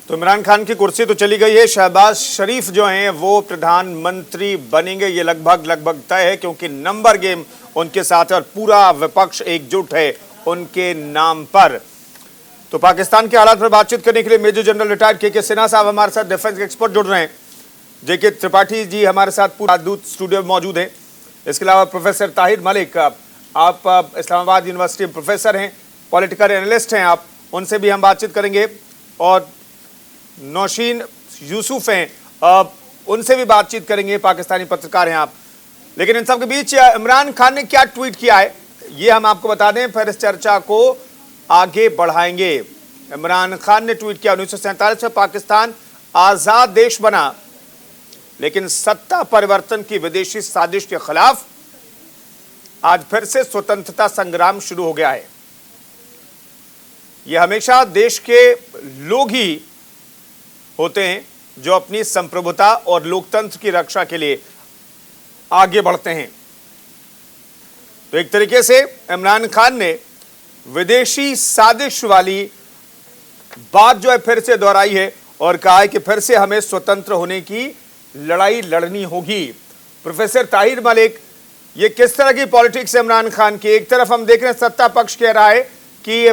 तो इमरान खान की कुर्सी तो चली गई है। शहबाज शरीफ जो हैं वो प्रधानमंत्री बनेंगे, ये लगभग तय है, क्योंकि नंबर गेम उनके साथ है और पूरा विपक्ष एकजुट है उनके नाम पर। तो पाकिस्तान के हालात पर बातचीत करने के लिए मेजर जनरल रिटायर्ड के सिन्हा साहब हमारे साथ डिफेंस एक्सपर्ट जुड़ रहे हैं। जेके त्रिपाठी जी हमारे साथ पूरा दूत स्टूडियो में मौजूद हैं। इसके अलावा प्रोफेसर ताहिर मलिक, आप इस्लामाबाद यूनिवर्सिटी में प्रोफेसर हैं, पॉलिटिकल एनालिस्ट हैं, आप उनसे भी हम बातचीत करेंगे। और नौशीन यूसुफ हैं, उनसे भी बातचीत करेंगे, पाकिस्तानी पत्रकार हैं आप। लेकिन इन सब के बीच इमरान खान ने क्या ट्वीट किया है ये हम आपको बता दें, फिर इस चर्चा को आगे बढ़ाएंगे। इमरान खान ने ट्वीट किया, 1947 में पाकिस्तान आजाद देश बना, लेकिन सत्ता परिवर्तन की विदेशी साजिश के खिलाफ आज फिर से स्वतंत्रता संग्राम शुरू हो गया है। यह हमेशा देश के लोग ही होते हैं जो अपनी संप्रभुता और लोकतंत्र की रक्षा के लिए आगे बढ़ते हैं। तो एक तरीके से इमरान खान ने विदेशी साजिश वाली बात जो है फिर से दोहराई है और कहा है कि फिर से हमें स्वतंत्र होने की लड़ाई लड़नी होगी। प्रोफेसर ताहिर मलिक, ये किस तरह की पॉलिटिक्स है इमरान खान की? एक तरफ हम देख रहे हैं सत्ता पक्ष कह रहा है कि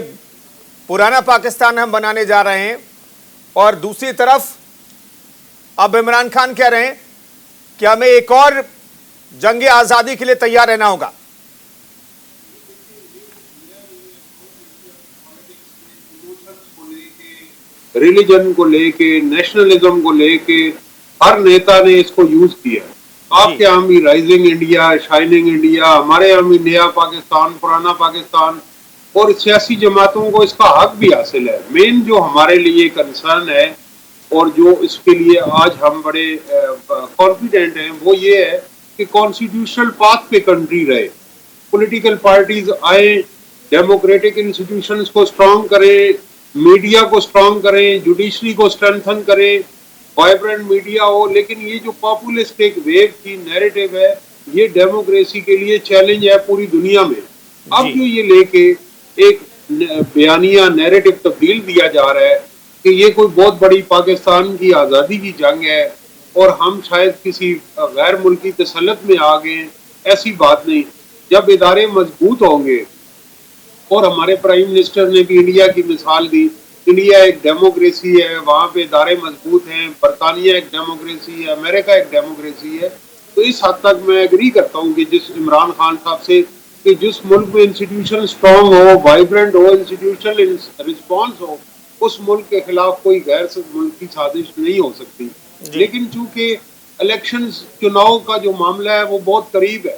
पुराना पाकिस्तान हम बनाने जा रहे हैं, और दूसरी तरफ अब इमरान खान कह रहे हैं कि हमें एक और जंग आजादी के लिए तैयार रहना होगा। रिलीजन को लेके, नेशनलिज्म को लेके हर नेता ने इसको यूज किया। आपके यहाँ भी राइजिंग इंडिया, शाइनिंग इंडिया, हमारे यहाँ भी नया पाकिस्तान, पुराना पाकिस्तान, और सियासी जमातों को इसका हक भी हासिल है। मेन जो हमारे लिए कंसर्न है और जो इसके लिए आज हम बड़े कॉन्फिडेंट हैं वो ये है कि कॉन्स्टिट्यूशनल पाथ पे कंट्री रहे, पॉलिटिकल पार्टीज आए, डेमोक्रेटिक इंस्टीट्यूशंस को स्ट्रांग करें, मीडिया को स्ट्रांग करें, जुडिशरी को स्ट्रेंथन करें, वाइब्रेंट मीडिया हो। लेकिन ये जो पॉपुलिस्ट एक वेव की नैरेटिव है, ये डेमोक्रेसी के लिए चैलेंज है पूरी दुनिया में। अब जो ये लेके एक बयानिया नैरेटिव तब्दील दिया जा रहा है कि ये कोई बहुत बड़ी पाकिस्तान की आज़ादी की जंग है और हम शायद किसी गैर मुल्की तसल्लुत में आ गए, ऐसी बात नहीं। जब इदारे मजबूत होंगे, और हमारे प्राइम मिनिस्टर ने भी इंडिया की मिसाल दी, इंडिया एक डेमोक्रेसी है, वहाँ पे इदारे मजबूत हैं, बरतानिया एक डेमोक्रेसी है, अमेरिका एक डेमोक्रेसी है। तो इस हद तक मैं एग्री करता हूँ कि जिस इमरान खान साहब से कि जिस मुल्क में इंस्टीट्यूशन स्ट्रांग हो, वाइब्रेंट हो, इंस्टीट्यूशनल रिस्पॉन्स हो, उस मुल्क के खिलाफ कोई गैर मुल्की साजिश नहीं हो सकती। लेकिन चूंकि इलेक्शन चुनाव का जो मामला है वो बहुत करीब है,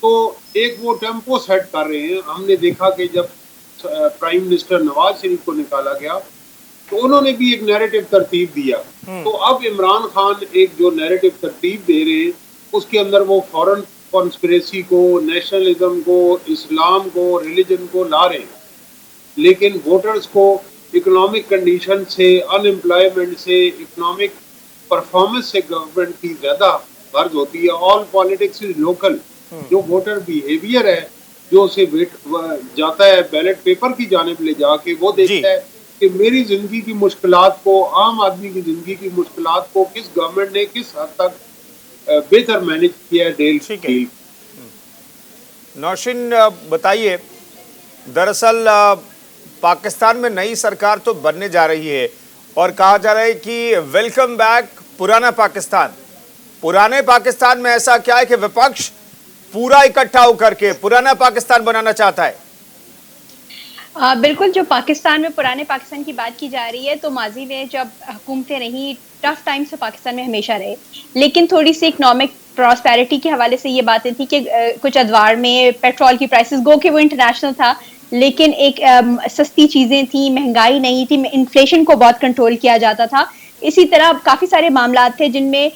तो एक वो टेम्पो सेट कर रहे हैं। हमने देखा कि जब प्राइम मिनिस्टर नवाज शरीफ को निकाला गया तो उन्होंने भी एक नैरेटिव तरतीब दिया। तो अब इमरान खान एक जो नैरेटिव तरतीब दे रहे हैं उसके अंदर वो फॉरेन कॉन्स्पिरेसी को, नेशनलिज्म को, इस्लाम को, रिलीजन को ला रहे हैं, लेकिन वोटर्स को इकोनॉमिक कंडीशन से, अनएम्प्लॉयमेंट से, इकोनॉमिक परफॉर्मेंस से गवर्नमेंट की ज्यादा गर्ज होती है। All politics is local. जो वोटर बिहेवियर है, जो उसे जाता है बैलेट पेपर की जानिब ले जाके, वो देखता है कि मेरी जिंदगी की मुश्किलात को, आम आदमी की जिंदगी की मुश्किलात को किस गवर्नमेंट ने किस हद तक बेहतर मैनेज किया है। डील नौशीन, बताइए, दरअसल पाकिस्तान में नई सरकार तो बनने जा रही है और कहा जा रहा है कि वेलकम बैक पुराना पाकिस्तान। पुराने पाकिस्तान में ऐसा क्या है कि विपक्ष पूरा इकट्ठा होकर के पुराना पाकिस्तान बनाना चाहता है? बिल्कुल, जो पाकिस्तान में पुराने पाकिस्तान की बात की जा रही है, तो माजी में जब हुकूमतें रही, टफ टाइम्स पाकिस्तान में हमेशा रहे, लेकिन थोड़ी सी इकोनॉमिक प्रॉस्पेरिटी के हवाले से ये बातें थी कि कुछ अदवार में पेट्रोल की प्राइसेस गो कि वो इंटरनेशनल था, लेकिन एक सस्ती चीज़ें थी, महंगाई नहीं थी, इन्फ्लेशन को बहुत कंट्रोल किया जाता था। इसी तरह काफ़ी सारे मामला थे जिनमें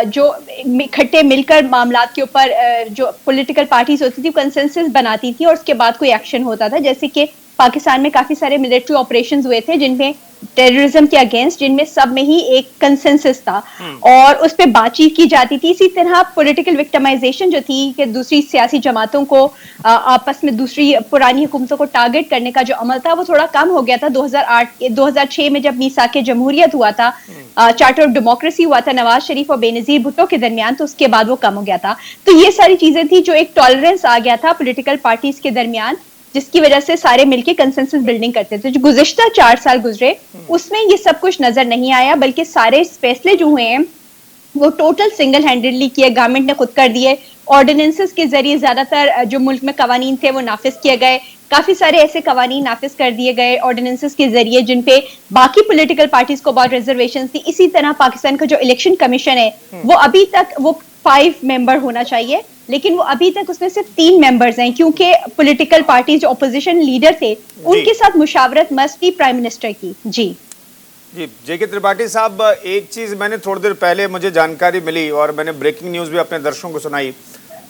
जो इकट्ठे मिलकर मामलात के ऊपर जो पॉलिटिकल पार्टीज होती थी कंसेंसस बनाती थी और उसके बाद कोई एक्शन होता था। जैसे कि पाकिस्तान में काफ़ी सारे मिलिट्री ऑपरेशंस हुए थे जिनमें टेररिज्म के अगेंस्ट, जिनमें सब में ही एक कंसेंसस था और उस पर बातचीत की जाती थी। इसी तरह पॉलिटिकल विक्टिमाइजेशन जो थी कि दूसरी सियासी जमातों को आपस में दूसरी पुरानी हुकूमतों को टारगेट करने का जो अमल था वो थोड़ा कम हो गया था। 2006 में जब मीसाक जमहूरियत हुआ था, चार्टर ऑफ डेमोक्रेसी हुआ था नवाज शरीफ और बेनजीर भुट्टो के दरमियान, तो उसके बाद वो कम हो गया था। तो ये सारी चीजें थी जो एक टॉलरेंस आ गया था पॉलिटिकल पार्टीज के दरमियान, जिसकी वजह से सारे मिलके कंसेंसस बिल्डिंग करते थे। जो गुज़िश्ता 4 साल गुजरे उसमें ये सब कुछ नजर नहीं आया, बल्कि सारे फैसले जो हुए हैं वो टोटल सिंगल हैंडेडली किए, गवर्नमेंट ने खुद कर दिए। ऑर्डिनेंसेस के जरिए ज्यादातर जो मुल्क में कवानीन थे वो नाफिज किए गए। काफी सारे ऐसे कवानीन नाफिज कर दिए गए ऑर्डिनेंसेस के जरिए जिन पे बाकी पॉलिटिकल पार्टीज को बहुत रिजर्वेशन थी। इसी तरह पाकिस्तान का जो इलेक्शन कमीशन है वो अभी तक वो 5 मेंबर होना चाहिए, लेकिन वो अभी तक उसमें सिर्फ 3 मेंबर्स हैं, क्योंकि पॉलिटिकल पार्टीज जो ऑपोजिशन लीडर थे उनके साथ मुशावरत मस्ट थी प्राइम मिनिस्टर की। जी जेके त्रिपाठी साहब, एक चीज मैंने थोड़ी देर पहले मुझे जानकारी मिली और मैंने ब्रेकिंग न्यूज भी अपने दर्शकों को सुनाई,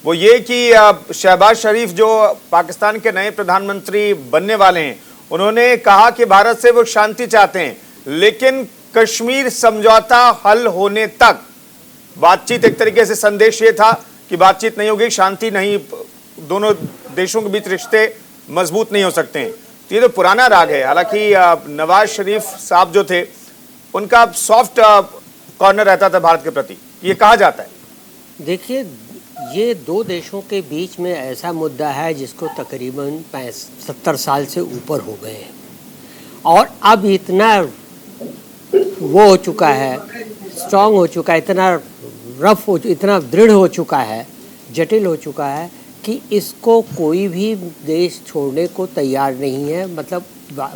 वो ये कि शहबाज शरीफ जो पाकिस्तान के नए प्रधानमंत्री बनने वाले हैं, उन्होंने कहा कि भारत से वो शांति चाहते हैं, लेकिन कश्मीर समझौता हल होने तक बातचीत, एक तरीके से संदेश ये था कि बातचीत नहीं होगी, शांति नहीं, दोनों देशों के बीच रिश्ते मजबूत नहीं हो सकते हैं। तो ये तो पुराना राग है। हालांकि नवाज शरीफ साहब जो थे उनका सॉफ्ट कॉर्नर रहता था भारत के प्रति, ये कहा जाता है। देखिए, ये दो देशों के बीच में ऐसा मुद्दा है जिसको तकरीबन 70 साल से ऊपर हो गए हैं और अब इतना वो हो चुका है, स्ट्रांग हो चुका है, इतना रफ हो, इतना दृढ़ हो चुका है, जटिल हो चुका है कि इसको कोई भी देश छोड़ने को तैयार नहीं है। मतलब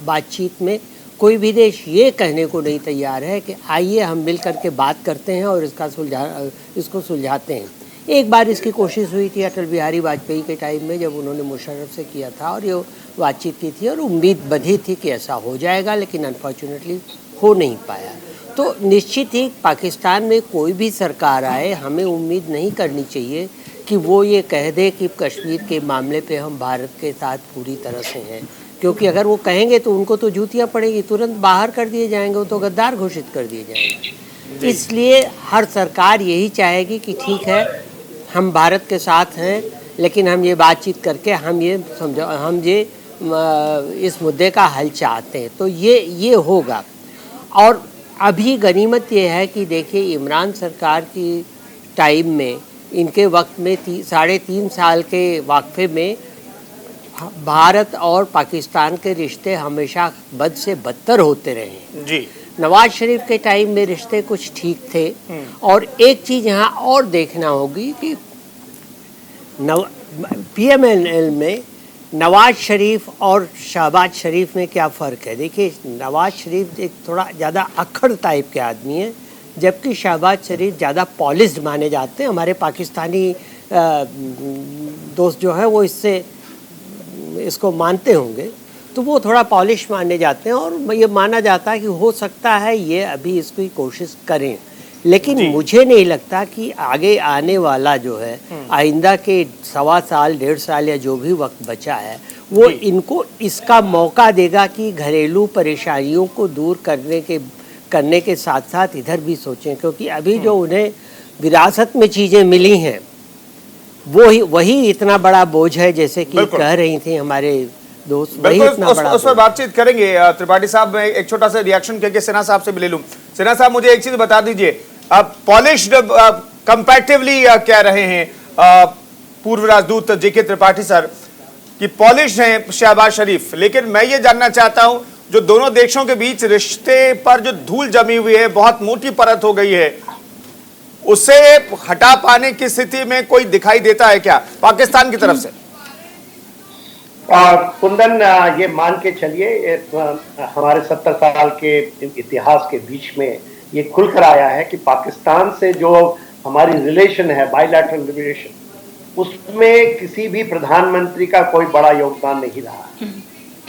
बातचीत में कोई भी देश ये कहने को नहीं तैयार है कि आइए हम मिल करके बात करते हैं और इसको सुलझाते हैं। एक बार इसकी कोशिश हुई थी अटल बिहारी वाजपेयी के टाइम में, जब उन्होंने मुशर्रफ से किया था और ये बातचीत की थी और उम्मीद बंधी थी कि ऐसा हो जाएगा, लेकिन अनफॉर्चुनेटली हो नहीं पाया। तो निश्चित ही पाकिस्तान में कोई भी सरकार आए, हमें उम्मीद नहीं करनी चाहिए कि वो ये कह दे कि कश्मीर के मामले पे हम भारत के साथ पूरी तरह से हैं, क्योंकि अगर वो कहेंगे तो उनको तो जूतियाँ पड़ेगी, तुरंत बाहर कर दिए जाएंगे, वो तो गद्दार घोषित कर दिए जाएंगे। इसलिए हर सरकार यही चाहेगी कि ठीक है, हम भारत के साथ हैं, लेकिन हम ये बातचीत करके हम ये इस मुद्दे का हल चाहते हैं, तो ये होगा। और अभी गनीमत ये है कि देखिए, इमरान सरकार की टाइम में, इनके वक्त में 3.5 साल के वाक़े में भारत और पाकिस्तान के रिश्ते हमेशा बद से बदतर होते रहे जी। नवाज शरीफ के टाइम में रिश्ते कुछ ठीक थे। और एक चीज़ यहाँ और देखना होगी कि PMNL में नवाज शरीफ और शहबाज शरीफ में क्या फ़र्क है। देखिए, नवाज शरीफ एक थोड़ा ज़्यादा अक्खड़ टाइप के आदमी है, जबकि शहबाज शरीफ ज़्यादा पॉलिश्ड माने जाते हैं। हमारे पाकिस्तानी दोस्त जो है वो इसको मानते होंगे, तो वो थोड़ा पॉलिश माने जाते हैं और ये माना जाता है कि हो सकता है ये अभी इसकी कोशिश करें, लेकिन मुझे नहीं लगता कि आगे आने वाला जो है आइंदा के 1.25 साल 1.5 साल या जो भी वक्त बचा है वो इनको इसका मौका देगा कि घरेलू परेशानियों को दूर करने के साथ साथ इधर भी सोचें, क्योंकि अभी जो उन्हें विरासत में चीज़ें मिली हैं वही इतना बड़ा बोझ है, जैसे कि कह रही थी हमारे दोस्त, वही इतना बड़ा। उस पर बातचीत करेंगे। त्रिपाठी साहब, मैं एक छोटा सा रिएक्शन करके सिन्हा साहब से भी ले लूं। सिन्हा साहब, मुझे एक चीज बता दीजिए, अब पॉलिश्ड कंपैरेटिवली कह रहे हैं पूर्व राजदूत जेके त्रिपाठी सर कि पॉलिश हैं शहबाज शरीफ, लेकिन मैं ये जानना चाहता हूं, जो दोनों देशों के बीच रिश्ते पर जो धूल जमी हुई है, बहुत मोटी परत हो गई है, उसे हटा पाने की स्थिति में कोई दिखाई देता है क्या पाकिस्तान की तरफ से? कुंदन, ये मान के चलिए, हमारे 70 साल के इतिहास के बीच में ये खुलकर आया है कि पाकिस्तान से जो हमारी रिलेशन है, बायलैटरल रिलेशन, उसमें किसी भी प्रधानमंत्री का कोई बड़ा योगदान नहीं रहा।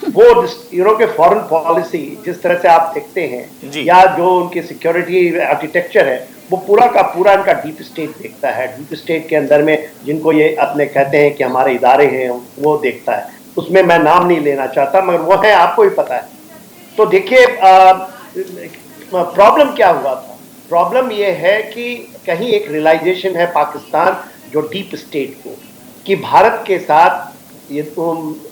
वो के फॉरेन पॉलिसी जिस तरह से आप देखते हैं, या जो उनकी सिक्योरिटी आर्किटेक्चर है, वो पूरा का पूरा इनका डीप स्टेट देखता है। डीप स्टेट के अंदर में जिनको ये अपने कहते हैं कि हमारे इदारे हैं, वो देखता है। उसमें मैं नाम नहीं लेना चाहता, मगर वो है, आपको ही पता है। तो देखिए, प्रॉब्लम क्या हुआ था? प्रॉब्लम ये है कि कहीं एक रियलाइजेशन है पाकिस्तान जो डीप स्टेट को, कि भारत के साथ ये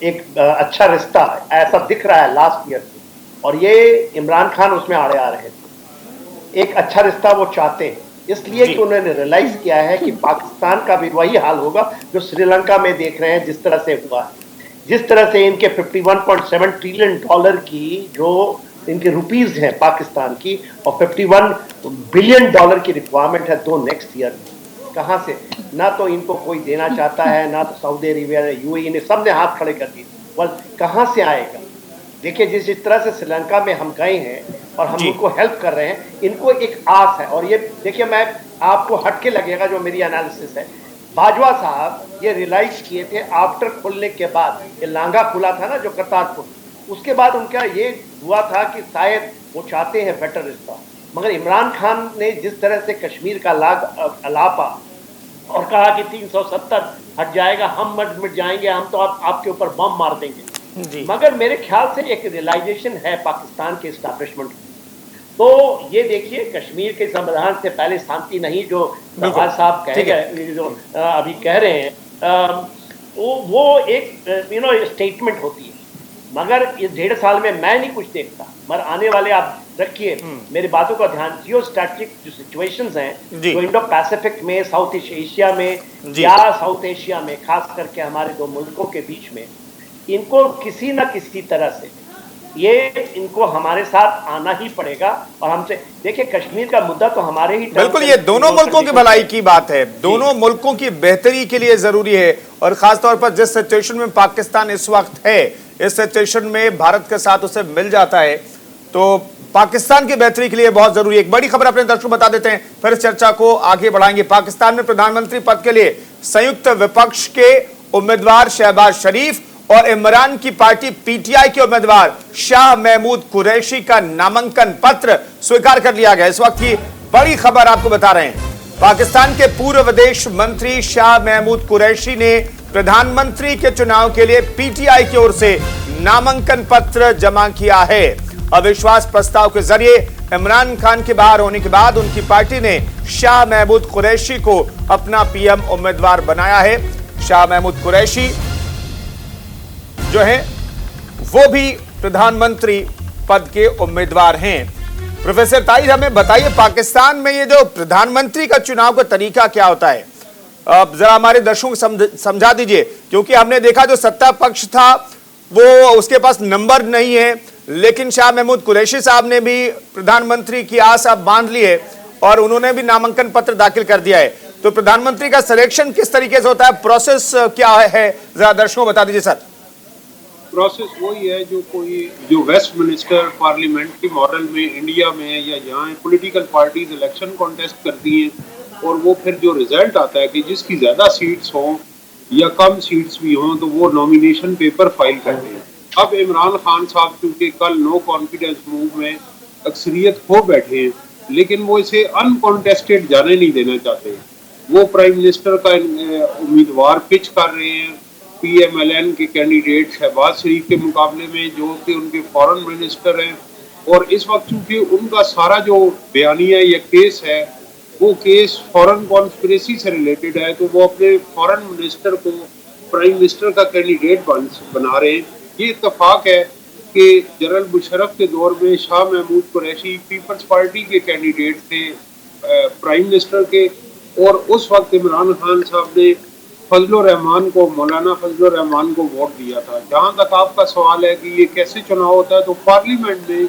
एक अच्छा रिश्ता है, ऐसा दिख रहा है लास्ट ईयर से, और ये इमरान खान उसमें आड़े आ रहे थे। एक अच्छा रिश्ता वो चाहते हैं, इसलिए कि उन्होंने रियलाइज किया है कि पाकिस्तान का भी वही हाल होगा जो श्रीलंका में देख रहे हैं जिस तरह से हुआ है। जिस तरह से इनके 51.7 ट्रिलियन डॉलर की जो इनके रुपीस हैं पाकिस्तान की, और 51 बिलियन डॉलर की रिक्वायरमेंट है दो नेक्स्ट ईयर में। कहाँ से? ना तो इनको कोई देना चाहता है, ना तो सऊदी अरेबिया, यूएई ने, सब ने हाथ खड़े कर दिए। well, कहाँ से आएगा? देखिए, जिस तरह से श्रीलंका में हम गए हैं और हम उनको हेल्प कर रहे हैं, इनको एक आस है। और ये देखिए, मैं आपको हटके लगेगा जो मेरी एनालिसिस है, बाजवा साहब ये रियलाइज किए थे आफ्टर खुलने के बाद, ये लांगा खुला था ना जो करतारपुर, उसके बाद उनका ये हुआ था कि शायद वो चाहते हैं बेटर रिश्ता। मगर इमरान खान ने जिस तरह से कश्मीर का अलापा और कहा कि 370 हट जाएगा, हम मिट जाएंगे, हम तो आपके ऊपर बम मार देंगे। मगर मेरे ख्याल से एक रियलाइजेशन है पाकिस्तान के एस्टैब्लिशमेंट। तो ये देखिए, कश्मीर के संविधान से पहले शांति नहीं, जो नवाज साहब जो अभी कह रहे हैं, वो एक स्टेटमेंट होती है। मगर इस 1.5 साल में मैं नहीं कुछ देखता, मगर आने वाले आप रखिए मेरी बातों का ध्यान। जियो स्ट्रैटेजिक जो सिचुएशंस हैं जो इंडो पैसिफिक में, साउथ एशिया में या साउथ एशिया में, खास करके हमारे दो मुल्कों के बीच में, इनको किसी न किसी तरह से इनको हमारे साथ आना ही पड़ेगा। और हमसे देखिए, कश्मीर का मुद्दा तो हमारे ही, बिल्कुल, ये दोनों मुल्कों की भलाई की बात है, दोनों मुल्कों की बेहतरी के लिए जरूरी है। और खासतौर पर जिस सिचुएशन में पाकिस्तान इस वक्त है, इस सिचुएशन में भारत के साथ उसे मिल जाता है तो पाकिस्तान की बेहतरी के लिए बहुत जरूरी है। एक बड़ी खबर अपने दर्शकों को बता देते हैं, फिर इस चर्चा को आगे बढ़ाएंगे। पाकिस्तान में प्रधानमंत्री पद के लिए संयुक्त विपक्ष के उम्मीदवार शहबाज शरीफ और इमरान की पार्टी पीटीआई के उम्मीदवार शाह महमूद कुरैशी का नामांकन पत्र स्वीकार कर लिया गया। इस वक्त की बड़ी खबर आपको बता रहे हैं, पाकिस्तान के पूर्व विदेश मंत्री शाह महमूद कुरैशी ने प्रधानमंत्री के चुनाव के लिए पीटीआई की ओर से नामांकन पत्र जमा किया है। अविश्वास प्रस्ताव के जरिए इमरान खान के बाहर होने के बाद उनकी पार्टी ने शाह महमूद कुरैशी को अपना पीएम उम्मीदवार बनाया है। शाह महमूद कुरैशी जो है वो भी प्रधानमंत्री पद के उम्मीदवार हैं। प्रोफेसर ताहिर, हमें बताइए, पाकिस्तान में ये जो प्रधानमंत्री का चुनाव का तरीका क्या होता है, जरा हमारे दर्शकों को समझा दीजिए, क्योंकि हमने देखा जो सत्ता पक्ष था वो उसके पास नंबर नहीं है, लेकिन शाह महमूद कुरैशी साहब ने भी प्रधानमंत्री की आस अब बांध ली है और उन्होंने भी नामांकन पत्र दाखिल कर दिया है। तो प्रधानमंत्री का सिलेक्शन किस तरीके से होता है, प्रोसेस क्या है, जरा दर्शकों को बता दीजिए सर। प्रोसेस वही है जो वेस्टमिनिस्टर पार्लियामेंट्री मॉडल में इंडिया में या यहाँ पॉलिटिकल पार्टीज इलेक्शन कॉन्टेस्ट करती हैं, और वो फिर जो रिजल्ट आता है कि जिसकी ज्यादा सीट्स हों या कम सीट्स भी हों तो वो नॉमिनेशन पेपर फाइल करते हैं। अब इमरान खान साहब क्योंकि कल नो कॉन्फिडेंस मूव में अक्सरियत हो बैठे हैं, लेकिन वो इसे अनकॉन्टेस्टेड जाने नहीं देना चाहते। वो प्राइम मिनिस्टर का उम्मीदवार पिच कर रहे हैं पीएमएलएन के कैंडिडेट शहबाज शरीफ के मुकाबले में, जो कि उनके फॉरेन मिनिस्टर हैं। और इस वक्त चूंकि उनका सारा जो बयानिया या केस है वो केस फॉरेन कॉन्स्पिरेसी से रिलेटेड है, तो वो अपने फॉरेन मिनिस्टर को प्राइम मिनिस्टर का कैंडिडेट बना रहे हैं। ये इत्तेफाक है कि जनरल मुशर्रफ के दौर में शाह महमूद कुरैशी पीपल्स पार्टी के कैंडिडेट थे प्राइम मिनिस्टर के, और उस वक्त इमरान खान साहब ने मौलाना फजलुर रहमान को वोट दिया था। जहां तक आपका सवाल है कि ये कैसे चुनाव होता है, तो पार्लियामेंट में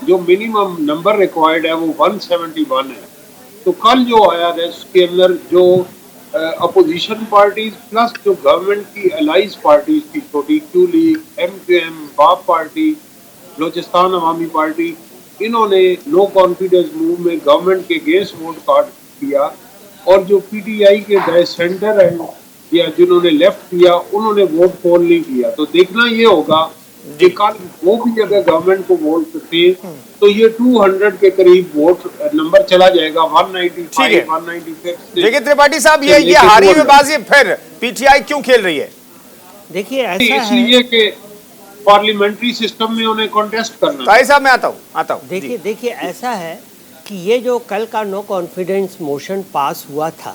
जो मिनिमम नंबर रिक्वायर्ड है वो 171 है। तो कल जो आया है उसके अंदर जो अपोजिशन पार्टीज प्लस जो गवर्नमेंट की अलाइज पार्टीज थी, छोटी क्यू लीग, MQM, बाप पार्टी, बलोचिस्तान अवामी पार्टी, इन्होंने नो कॉन्फिडेंस मूव में गवर्नमेंट के अगेंस्ट वोट कास्ट किया, और जो पीटीआई के सेंटर हैं या जिन्होंने लेफ्ट किया उन्होंने वोट पोल नहीं किया। तो देखना ये होगा कि कल वो भी अगर गवर्नमेंट को वोट करते हैं तो ये 200 के करीब वोट नंबर चला जाएगा, 195, 196। देखिए त्रिपाठी साहब, ये हारी हुई बाजी फिर पीटीआई क्यों खेल रही है? देखिए, ऐसा इसलिए कि पार्लियामेंट्री सिस्टम में उन्हें कॉन्टेस्ट करना। ताहिर साहब मैं आता हूँ देखिए ऐसा है कि ये जो कल का नो कॉन्फिडेंस मोशन पास हुआ था,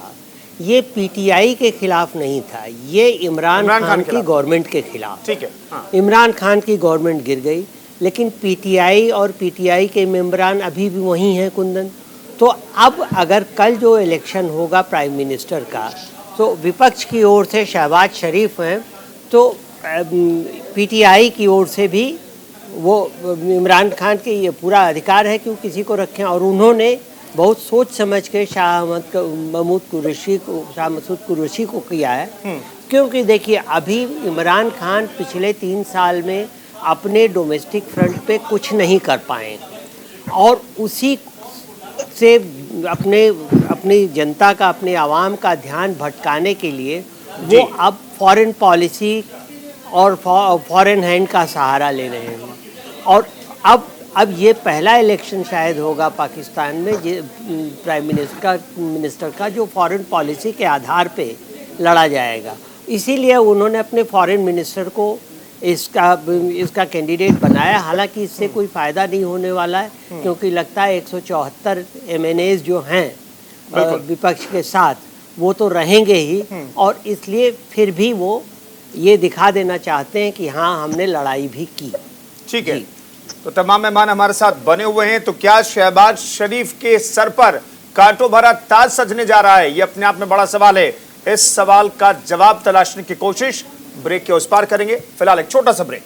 ये पीटीआई के खिलाफ नहीं था, ये इमरान खान की गवर्नमेंट के खिलाफ। ठीक है, हाँ। इमरान खान की गवर्नमेंट गिर गई, लेकिन पीटीआई और पीटीआई के मेंबरान अभी भी वहीं हैं कुंदन। तो अब अगर कल जो इलेक्शन होगा प्राइम मिनिस्टर का, तो विपक्ष की ओर से शहबाज शरीफ हैं, तो पीटीआई की ओर से भी वो इमरान खान के ये पूरा अधिकार है कि वो किसी को रखें। और उन्होंने बहुत सोच समझ के शाह मसूद कुरैशी को किया है, क्योंकि देखिए अभी इमरान खान पिछले 3 साल में अपने डोमेस्टिक फ्रंट पे कुछ नहीं कर पाए, और उसी से अपनी जनता का, अपने आवाम का ध्यान भटकाने के लिए वो अब फॉरेन पॉलिसी और फॉरेन हैंड का सहारा ले रहे हैं। और अब ये पहला इलेक्शन शायद होगा पाकिस्तान में प्राइम मिनिस्टर का जो फॉरेन पॉलिसी के आधार पे लड़ा जाएगा। इसीलिए उन्होंने अपने फॉरेन मिनिस्टर को इसका कैंडिडेट बनाया। हालांकि इससे कोई फ़ायदा नहीं होने वाला है, क्योंकि लगता है 174 MNAs जो हैं विपक्ष के साथ, वो तो रहेंगे ही, और इसलिए फिर भी वो ये दिखा देना चाहते हैं कि हाँ हमने लड़ाई भी की। ठीक है, तो तमाम मेहमान हमारे साथ बने हुए हैं। तो क्या शहबाज शरीफ के सर पर कांटों भरा ताज सजने जा रहा है? ये अपने आप में बड़ा सवाल है। इस सवाल का जवाब तलाशने की कोशिश ब्रेक के उस पार करेंगे। फिलहाल एक छोटा सा ब्रेक।